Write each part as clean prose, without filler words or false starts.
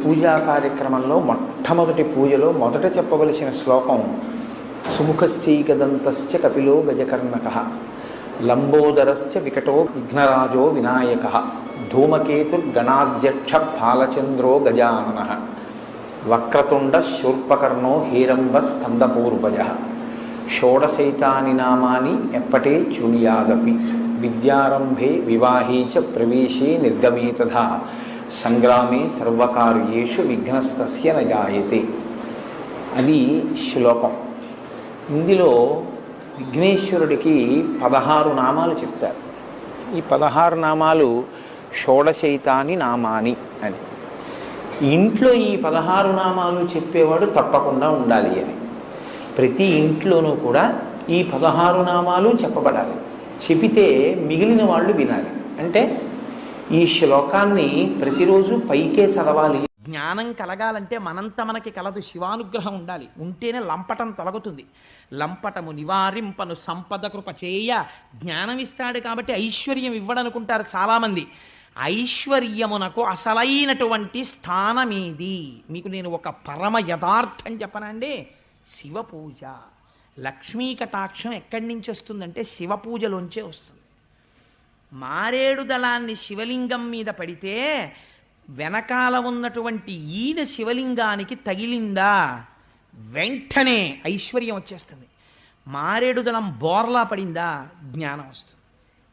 పూజా కార్యక్రమంలో మొట్టమొదటి పూజలో మొదట చెప్పవలసిన శ్లోకం సుముఖశ్చైకదంతశ్చ కపిలో గజకర్ణకః లంబోదరశ్చ వికటో విఘ్నరాజో వినాయకః ధూమకేతుర్గణాధ్యక్ష బాలచంద్రో గజాననః వక్రతుండ శూర్పకర్ణో హేరంబ స్కందపూర్వజః షోడశైతాని నామాని ఎప్పటే చూయాదపి విద్యారంభే వివాహే చ ప్రవేశే నిర్గమే తథా సంగ్రామే సర్వకార్యేషు విఘ్నస్తస్య న జాయతే. అది శ్లోకం. ఇందులో విఘ్నేశ్వరుడికి 16 నామాలు చెప్తారు. ఈ 16 నామాలు షోడశైతాని నామాని అని. ఇంట్లో ఈ 16 నామాలు చెప్పేవాడు తప్పకుండా ఉండాలి అని. ప్రతి ఇంట్లోనూ కూడా ఈ 16 నామాలు చెప్పబడాలి. చెబితే మిగిలిన వాళ్ళు వినాలి. అంటే ఈ శ్లోకాన్ని ప్రతిరోజు పైకే చదవాలి. జ్ఞానం కలగాలంటే మనంత మనకి కలదు, శివానుగ్రహం ఉండాలి. ఉంటేనే లంపటం తొలగుతుంది. లంపటము నివారింపను సంపద కృప చేయ జ్ఞానం ఇస్తాడు కాబట్టి ఐశ్వర్యం ఇవ్వడనుకుంటారు చాలామంది. ఐశ్వర్యమునకు అసలైనటువంటి స్థానమేది? మీకు నేను ఒక పరమ యథార్థం చెప్పనండి. శివపూజ. లక్ష్మీ కటాక్షం ఎక్కడి నుంచి వస్తుందంటే శివపూజలోంచే వస్తుంది. మారేడు దళాన్ని శివలింగం మీద పడితే వెనకాల ఉన్నటువంటి ఈయన శివలింగానికి తగిలిందా వెంటనే ఐశ్వర్యం వచ్చేస్తుంది. మారేడు దళం బోర్లా పడిందా జ్ఞానం వస్తుంది.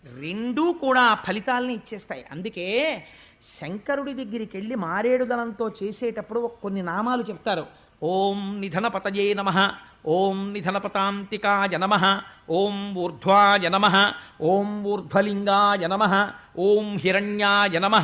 రెండూ కూడా ఫలితాలని ఇచ్చేస్తాయి. అందుకే శంకరుడి దగ్గరికి వెళ్ళి మారేడు దళంతో చేసేటప్పుడు కొన్ని నామాలు చెప్తారు. ఓం నిధనపతయే నమః, ఓం నిధనపతాంతికాయ నమః, ఓం ఊర్ధ్వాయ నమః, ఓం ఊర్ధ్వలింగాయ నమః, ఓం హిరణ్యాయ నమః.